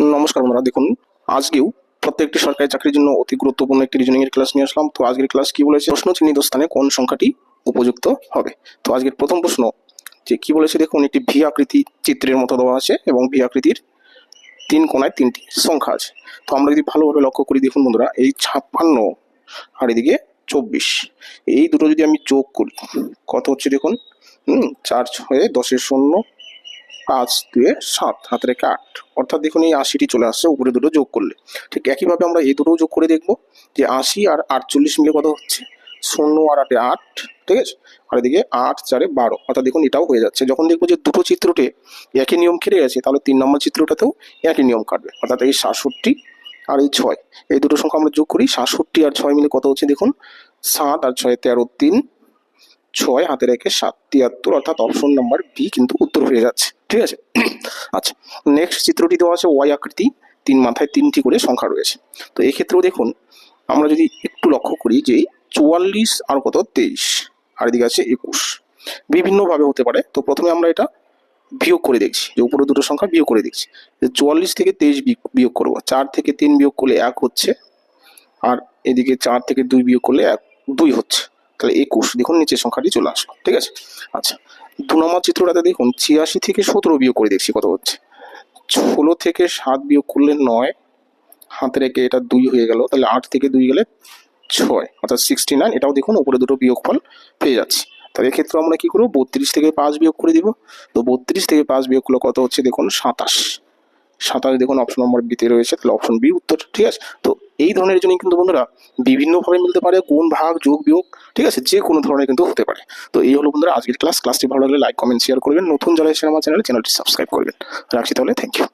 নমস্কার বন্ধুরা, দেখুন আজকেও প্রত্যেকটি সরকারি চাকরির জন্য অতি গুরুত্বপূর্ণ একটি রিজনিং এর ক্লাস নিয়ে আসলাম। তো আজকের ক্লাস কি বলেছে, প্রশ্ন চিহ্নিত স্থানে কোন সংখ্যাটি উপযুক্ত হবে। তো আজকের প্রথম প্রশ্ন যে কি বলেছে, দেখুন একটি ভি আকৃতি চিত্রের মতো দেওয়া আছে এবং ভি আকৃতির তিন কোণায় তিনটি সংখ্যা আছে। তো আমরা যদি ভালোভাবে লক্ষ্য করি, দেখুন বন্ধুরা, এই 56 আর এদিকে 24, এই দুটো যদি আমি যোগ করি কত হচ্ছে দেখুন, 4 6 10 শূন্য, 5 2 7, হাতে রেখে 8, অর্থাৎ দেখুন এই 80টি চলে আসছে উপরে দুটো যোগ করলে। ঠিক একইভাবে আমরা এই দুটোও যোগ করে দেখবো যে 80 আর 48 মিলে কত হচ্ছে, 0 আর 8 8, ঠিক আছে, আর এদিকে 8 4 12, অর্থাৎ দেখুন এটাও হয়ে যাচ্ছে। যখন দেখবো যে দুটো চিত্রতে একই নিয়ম খেলে গেছে, তাহলে 3 নম্বর চিত্রটাতেও একই নিয়ম কাটবে, অর্থাৎ এই 67 আর এই 6, এই দুটো সংখ্যা আমরা যোগ করি, 67 আর 6 মিলে কত হচ্ছে দেখুন, 7 আর 6 13, 3 6, হাতে রেখে 7 73, অর্থাৎ অপশন নাম্বার বি কিন্তু উত্তর হয়ে যাচ্ছে। ঠিক আছে। আচ্ছা, নেক্সট চিত্রটি দেওয়া আছে ওয়াই আকৃতি, 3 মাথায় 3টি করে সংখ্যা রয়েছে। তো এই ক্ষেত্রেও দেখুন আমরা যদি একটু লক্ষ্য করি যে 44 আর কত 23, আর এদিকে আছে 21, বিভিন্নভাবে হতে পারে। তো প্রথমে আমরা এটা বিয়োগ করে দেখছি, যে উপরে দুটো সংখ্যা বিয়োগ করে দেখছি। 44 থেকে 23 বিয়োগ করবো, 4 থেকে 3 বিয়োগ করলে 1 হচ্ছে, আর এদিকে 4 থেকে 2 বিয়োগ করলে 2 হচ্ছে, তাহলে 21, দেখুন নিচের সংখ্যাটি চলে আসলো। ঠিক আছে। আচ্ছা, 2 নম্বর চিত্রটাতে দেখুন 86 থেকে 17 বিয়োগ করে দেখছি কত হচ্ছে, 16 থেকে 7 বিয়োগ করলে 9, হাতে রেখে এটা 2 হয়ে গেল, তাহলে 8 থেকে 2 গেলে 6, অর্থাৎ 69, এটাও দেখুন উপরে দুটো বিয়োগফল পেয়ে যাচ্ছি। তাহলে এক্ষেত্রে আমরা কি করবো, 32 থেকে 5 বিয়োগ করে দিব। তো 32 থেকে 5 বিয়োগ করলে কত হচ্ছে দেখুন 27, 27 দেখুন অপশন নম্বর বিতে রয়েছে, তাহলে অপশন বি উত্তর। ঠিক আছে। তো এই ধরনের জন্য কিন্তু বন্ধুরা বিভিন্নভাবে মিলতে পারে, গুণ ভাগ যোগ বিয়োগ, ঠিক আছে, যে কোনো ধরনের কিন্তু হতে পারে। তো এই হলো বন্ধুরা আজকের ক্লাসটি ভালো লাগলে লাইক কমেন্ট শেয়ার করবেন, নতুন যারা এসে আমার চ্যানেলটি সাবস্ক্রাইব করবেন। রাখছি তাহলে, থ্যাংক ইউ।